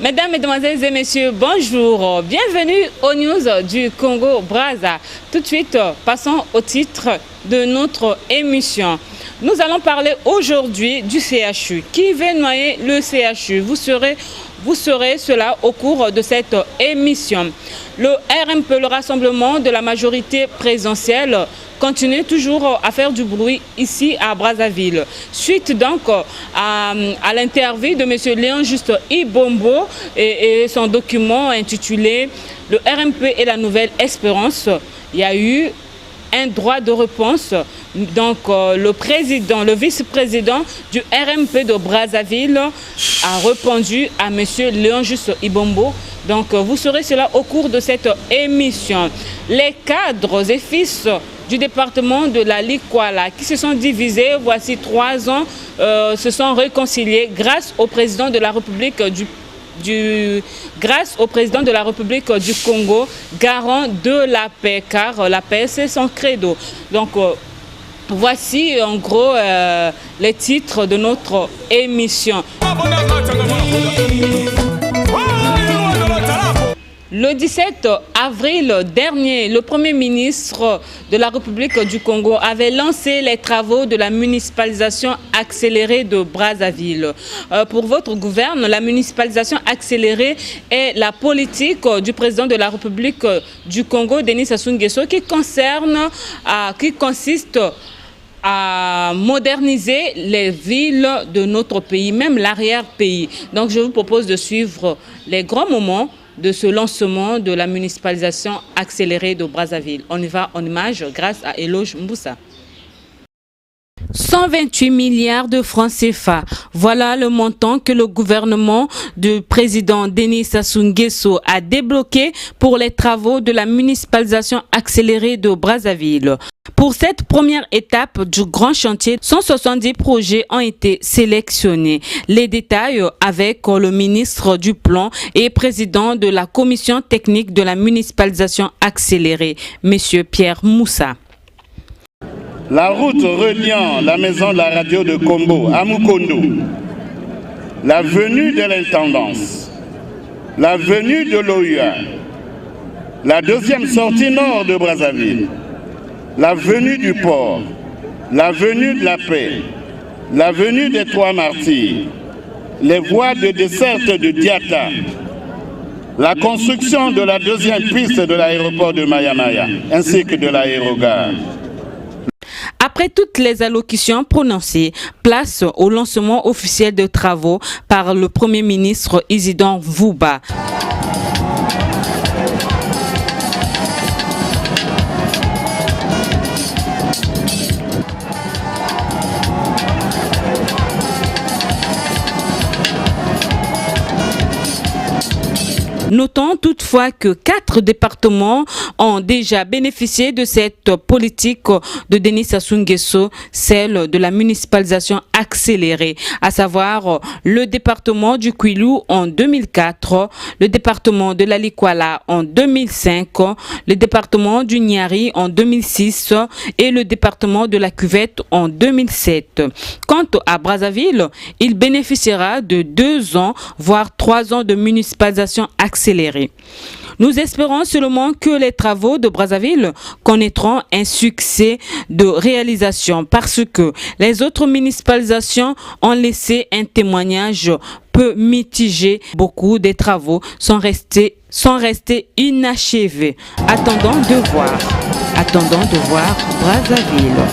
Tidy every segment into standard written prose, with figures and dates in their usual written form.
Mesdames, Mesdemoiselles et Messieurs, bonjour. Bienvenue aux news du Congo-Brazza. Tout de suite, passons au titre de notre émission. Nous allons parler aujourd'hui du CHU. Qui veut noyer le CHU? Vous saurez cela au cours de cette émission. Le RMP, le Rassemblement de la majorité présidentielle, continue toujours à faire du bruit ici à Brazzaville. Suite donc à l'interview de M. Léon-Juste Ibombo et son document intitulé « Le RMP et la nouvelle espérance », il y a eu un droit de réponse. Donc le vice-président du RMP de Brazzaville a répondu à M. Léon-Juste Ibombo. Donc vous saurez cela au cours de cette émission. Les cadres et fils du département de la Likwala qui se sont divisés voici 3 ans se sont réconciliés grâce au président de la République grâce au président de la République du Congo, garant de la paix, car la paix c'est son credo. Donc voici en gros les titres de notre émission. Le 17 avril dernier, le Premier ministre de la République du Congo avait lancé les travaux de la municipalisation accélérée de Brazzaville. Pour votre gouverne, la municipalisation accélérée est la politique du président de la République du Congo, Denis Sassou Nguesso, qui consiste à moderniser les villes de notre pays, même l'arrière-pays. Donc je vous propose de suivre les grands moments de ce lancement de la municipalisation accélérée de Brazzaville. On y va en image grâce à Eloge Mboussa. 128 milliards de francs CFA. Voilà le montant que le gouvernement du président Denis Sassou Nguesso a débloqué pour les travaux de la municipalisation accélérée de Brazzaville. Pour cette première étape du grand chantier, 170 projets ont été sélectionnés. Les détails avec le ministre du Plan et président de la commission technique de la municipalisation accélérée, M. Pierre Moussa. La route reliant la maison de la radio de Kombo à Mukondo, l'avenue de l'intendance, l'avenue de l'OUA, la deuxième sortie nord de Brazzaville, l'avenue du port, l'avenue de la paix, l'avenue des Trois Martyrs, les voies de desserte de Diata, la construction de la deuxième piste de l'aéroport de Mayamaya, ainsi que de l'aérogare. Après toutes les allocutions prononcées, place au lancement officiel de travaux par le Premier ministre Isidore Vouba. Notons toutefois que 4 départements ont déjà bénéficié de cette politique de Denis Sassou Nguesso, celle de la municipalisation accélérée, à savoir le département du Kwilu en 2004, le département de la Likwala en 2005, le département du Niari en 2006 et le département de la Cuvette en 2007. Quant à Brazzaville, il bénéficiera de 2 ans, voire 3 ans de municipalisation accélérée. Nous espérons seulement que les travaux de Brazzaville connaîtront un succès de réalisation parce que les autres municipalisations ont laissé un témoignage peu mitigé. Beaucoup des travaux sont restés inachevés. Attendons de voir Brazzaville.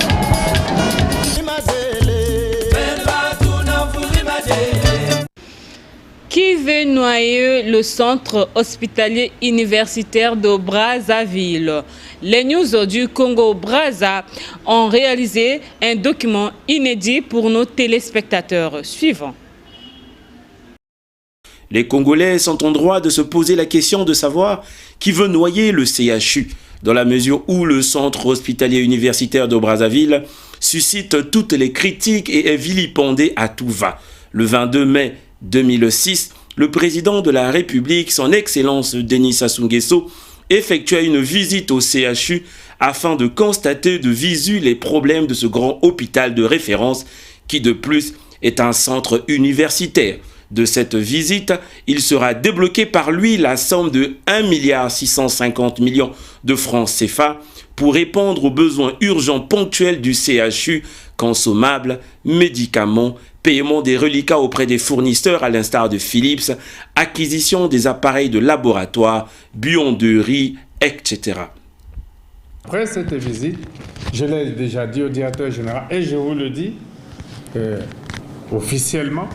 Qui veut noyer le centre hospitalier universitaire de Brazzaville? Les news du Congo-Brazza ont réalisé un document inédit pour nos téléspectateurs. Suivant. Les Congolais sont en droit de se poser la question de savoir qui veut noyer le CHU, dans la mesure où le centre hospitalier universitaire de Brazzaville suscite toutes les critiques et est vilipendé à tout va. Le 22 mai 2006, le président de la République, son Excellence Denis Sassou Nguesso, effectua une visite au CHU afin de constater de visu les problèmes de ce grand hôpital de référence qui de plus est un centre universitaire. de cette visite, il sera débloqué par lui la somme de 1,650 milliard de francs CFA pour répondre aux besoins urgents ponctuels du CHU, consommables, médicaments, paiement des reliquats auprès des fournisseurs à l'instar de Philips, acquisition des appareils de laboratoire, buanderie, etc. Après cette visite, je l'ai déjà dit au directeur général et je vous le dis officiellement,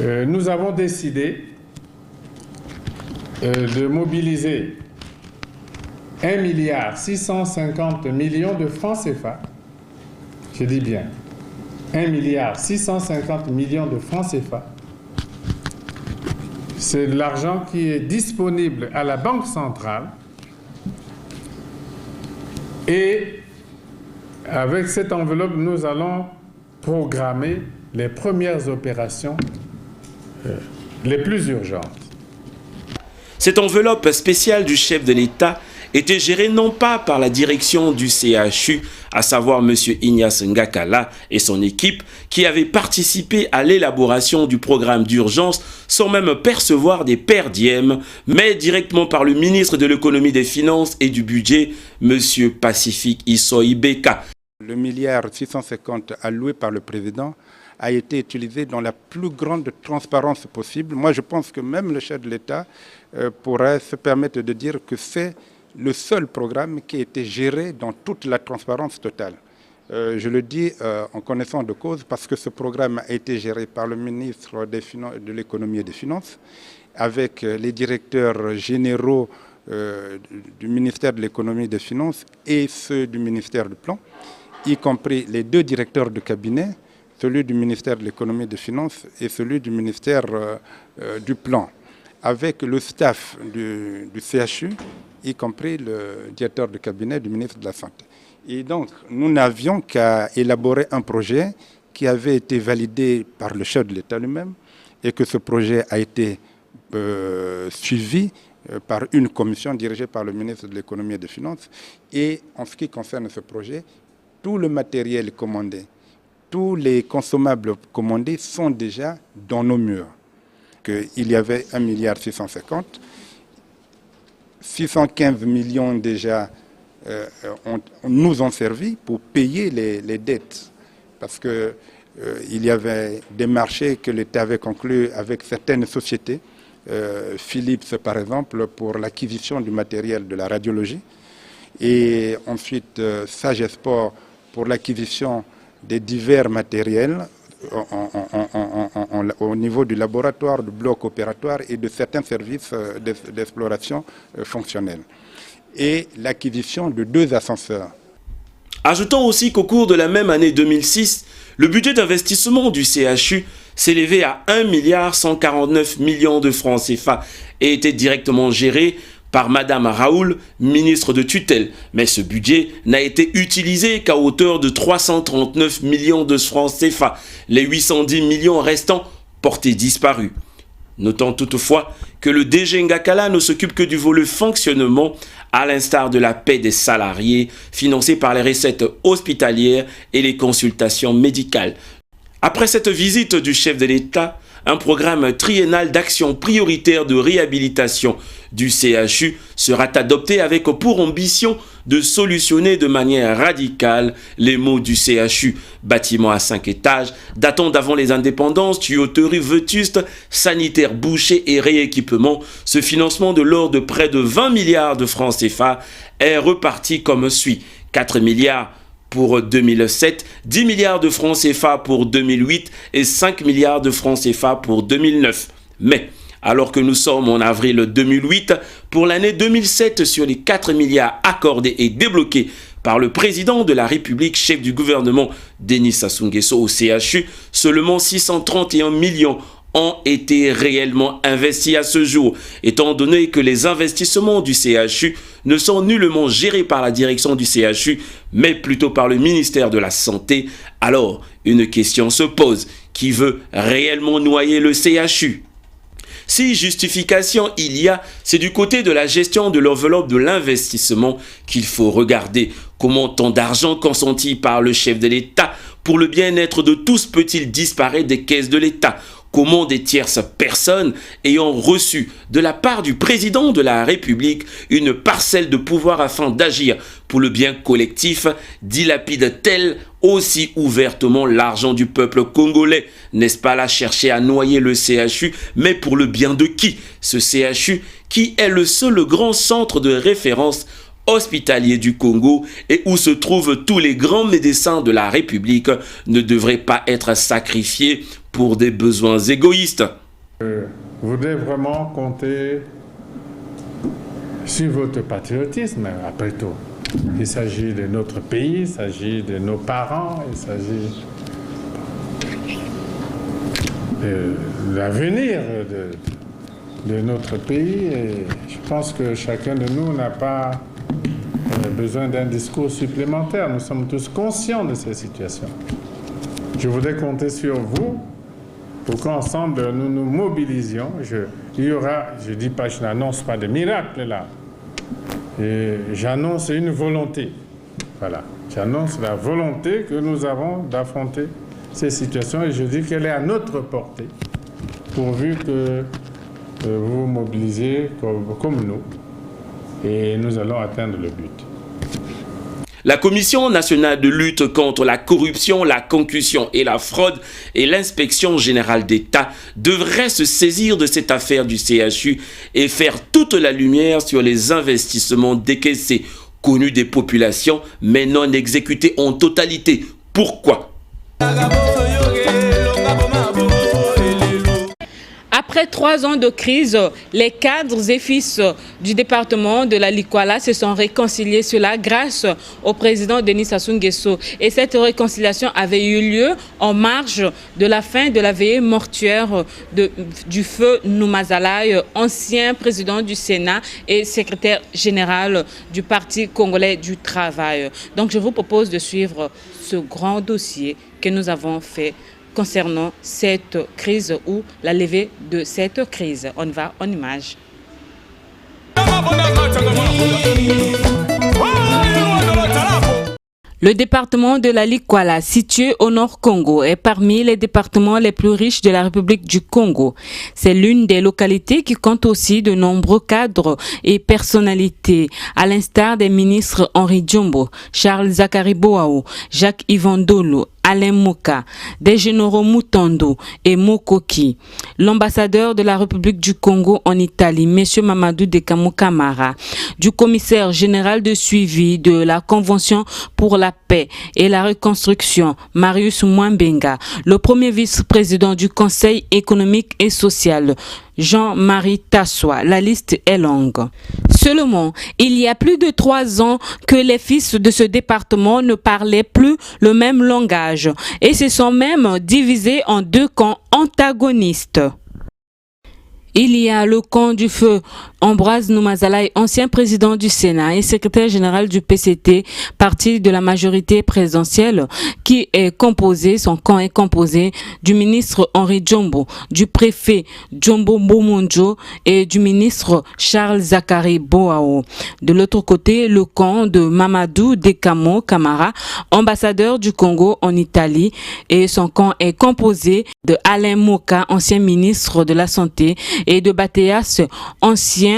nous avons décidé de mobiliser 1,650 milliard de francs CFA. Je dis bien 1,650 milliard de francs CFA. C'est de l'argent qui est disponible à la Banque centrale. Et avec cette enveloppe, nous allons programmer les premières opérations les plus urgentes. Cette enveloppe spéciale du chef de l'État était gérée non pas par la direction du CHU, à savoir M. Ignace Ngakala et son équipe, qui avaient participé à l'élaboration du programme d'urgence sans même percevoir des perdièmes, mais directement par le ministre de l'économie, des finances et du budget, M. Pacifique Issoy Beka. Le milliard 650 alloué par le président a été utilisé dans la plus grande transparence possible. Moi, je pense que même le chef de l'État pourrait se permettre de dire que c'est le seul programme qui a été géré dans toute la transparence totale. Je le dis en connaissance de cause parce que ce programme a été géré par le ministre de l'économie et des finances avec les directeurs généraux du ministère de l'économie et des finances et ceux du ministère du plan, y compris les deux directeurs de cabinet, celui du ministère de l'économie et des finances et celui du ministère du plan, avec le staff du CHU, y compris le directeur de cabinet du ministre de la Santé. Et donc, nous n'avions qu'à élaborer un projet qui avait été validé par le chef de l'État lui-même et que ce projet a été suivi par une commission dirigée par le ministre de l'économie et des finances. Et en ce qui concerne ce projet, tout le matériel commandé, tous les consommables commandés sont déjà dans nos murs. Il y avait 1,650 milliard. 615 millions déjà nous ont servi pour payer les dettes. Parce qu'il y avait des marchés que l'État avait conclus avec certaines sociétés. Philips, par exemple, pour l'acquisition du matériel de la radiologie. Et ensuite, Sage Sport pour l'acquisition des divers matériels au niveau du laboratoire, du bloc opératoire et de certains services d'exploration fonctionnelle. Et l'acquisition de 2 ascenseurs. Ajoutons aussi qu'au cours de la même année 2006, le budget d'investissement du CHU s'élevait à 1,149 milliard de francs CFA et était directement géré par Madame Raoul, ministre de tutelle. Mais ce budget n'a été utilisé qu'à hauteur de 339 millions de francs CFA, les 810 millions restants portés disparus. Notons toutefois que le DG Ngakala ne s'occupe que du volet fonctionnement, à l'instar de la paie des salariés, financée par les recettes hospitalières et les consultations médicales. Après cette visite du chef de l'État, un programme triennal d'action prioritaire de réhabilitation du CHU sera adopté avec pour ambition de solutionner de manière radicale les maux du CHU. Bâtiment à 5 étages, datant d'avant les indépendances, tuyauterie vétuste, sanitaire bouchée et rééquipement. Ce financement de l'ordre de près de 20 milliards de francs CFA est reparti comme suit. 4 milliards pour 2007, 10 milliards de francs CFA pour 2008 et 5 milliards de francs CFA pour 2009. Mais, alors que nous sommes en avril 2008, pour l'année 2007, sur les 4 milliards accordés et débloqués par le président de la République, chef du gouvernement Denis Sassou Nguesso au CHU, seulement 631 millions ont été réellement investis à ce jour, étant donné que les investissements du CHU ne sont nullement gérés par la direction du CHU, mais plutôt par le ministère de la Santé. Alors, une question se pose, qui veut réellement noyer le CHU ? Si justification il y a, c'est du côté de la gestion de l'enveloppe de l'investissement qu'il faut regarder. Comment tant d'argent consenti par le chef de l'État pour le bien-être de tous peut-il disparaître des caisses de l'État? Comment des tierces personnes ayant reçu de la part du président de la République une parcelle de pouvoir afin d'agir pour le bien collectif dilapident-elles aussi ouvertement l'argent du peuple congolais? N'est-ce pas là chercher à noyer le CHU, mais pour le bien de qui? Ce CHU qui est le seul grand centre de référence hospitalier du Congo et où se trouvent tous les grands médecins de la République ne devrait pas être sacrifiés pour des besoins égoïstes. Vous devez vraiment compter sur votre patriotisme, après tout. Il s'agit de notre pays, il s'agit de nos parents, il s'agit de l'avenir de notre pays. Et je pense que chacun de nous n'a pas besoin d'un discours supplémentaire. Nous sommes tous conscients de ces situations. Je voudrais compter sur vous pour qu'ensemble nous nous mobilisions. Il y aura, je dis pas, je n'annonce pas de miracle là. J'annonce une volonté. Voilà. J'annonce la volonté que nous avons d'affronter ces situations et je dis qu'elle est à notre portée, pourvu que vous vous mobilisez comme nous et nous allons atteindre le but. La Commission nationale de lutte contre la corruption, la concussion et la fraude et l'inspection générale d'État devraient se saisir de cette affaire du CHU et faire toute la lumière sur les investissements décaissés, connus des populations, mais non exécutés en totalité. Pourquoi ? Après 3 ans de crise, les cadres et fils du département de la Likwala se sont réconciliés, cela grâce au président Denis Sassou Nguesso. Et cette réconciliation avait eu lieu en marge de la fin de la veillée mortuaire du feu Noumazalaï, ancien président du Sénat et secrétaire général du Parti congolais du travail. Donc je vous propose de suivre ce grand dossier que nous avons fait concernant cette crise ou la levée de cette crise. On va en image. Le département de la Likwala, situé au nord Congo, est parmi les départements les plus riches de la République du Congo. C'est l'une des localités qui compte aussi de nombreux cadres et personnalités, à l'instar des ministres Henri Djombo, Charles Zakari Boao, Jacques Ivandolo, Alain Moka, des généraux Mutondo et Mokoki, l'ambassadeur de la République du Congo en Italie, M. Mamadou Dekamo Kamara, du commissaire général de suivi de la Convention pour la paix et la reconstruction, Marius Mwambenga, le premier vice-président du Conseil économique et social, Jean-Marie Tassoua. La liste est longue. Seulement, il y a plus de 3 ans que les fils de ce département ne parlaient plus le même langage et se sont même divisés en 2 camps antagonistes. Il y a le camp du feu Ambroise Noumazalaï, ancien président du Sénat et secrétaire général du PCT, parti de la majorité présidentielle, qui est composé, son camp est composé du ministre Henri Djombo, du préfet Djombo Mbomondjo et du ministre Charles Zakari Boao. De l'autre côté, le camp de Mamadou Dekamo Kamara, ambassadeur du Congo en Italie, et son camp est composé de Alain Moka, ancien ministre de la Santé, et de Batéas, ancien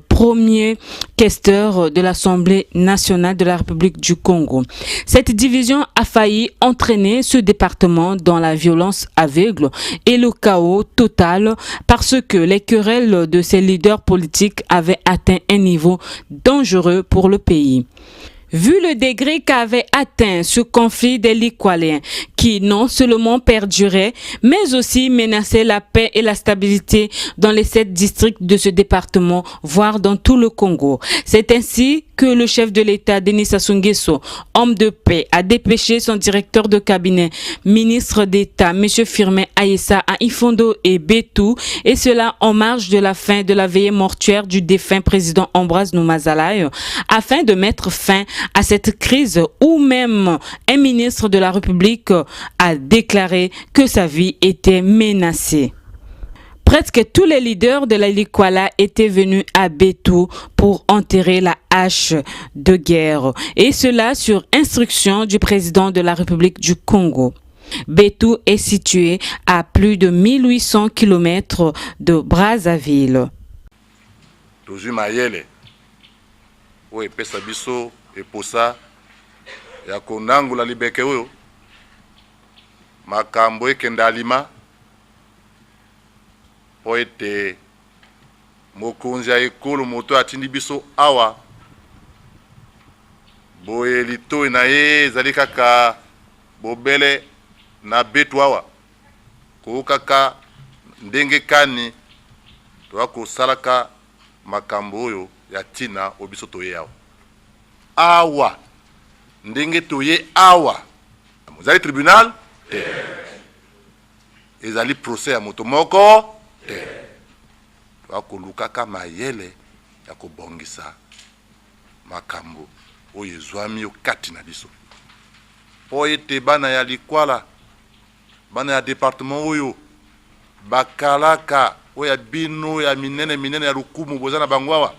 premier questeur de l'Assemblée nationale de la République du Congo. Cette division a failli entraîner ce département dans la violence aveugle et le chaos total parce que les querelles de ses leaders politiques avaient atteint un niveau dangereux pour le pays. Vu le degré qu'avait atteint ce conflit des Likwaléens, qui non seulement perdurait, mais aussi menaçait la paix et la stabilité dans les 7 districts de ce département, voire dans tout le Congo. C'est ainsi que le chef de l'État, Denis Sassou Nguesso, homme de paix, a dépêché son directeur de cabinet, ministre d'État, M. Firmin Aïssa, à Ifondo et Bétou, et cela en marge de la fin de la veillée mortuaire du défunt président Ambroise Noumazalaï, afin de mettre fin à cette crise où même un ministre de la République a déclaré que sa vie était menacée. Presque tous les leaders de la Likwala étaient venus à Betou pour enterrer la hache de guerre, et cela sur instruction du président de la République du Congo. Betou est situé à plus de 1800 km de Brazzaville. Tozwi mayele oyo epesa biso eposa ya konangula libeke oyo makambo ekende alima po ete mokonzi ya ekolo moto atindi biso awa boye litoi na ye ezali kaka bobele na Betu awa kokaka ndenge kani toa kosalaka makambo oyo ya tina obiso toye awa awa ndenge toye awa ezali tribunal te ezali procès ya moto moko te toa kolukaka mayele ya kobongisa makambo oyo ezwami okati na biso po ete bana ya Likwala bana ya département oyo bakalaka oyo ya bino ya minene ya lukumu boza na bango awa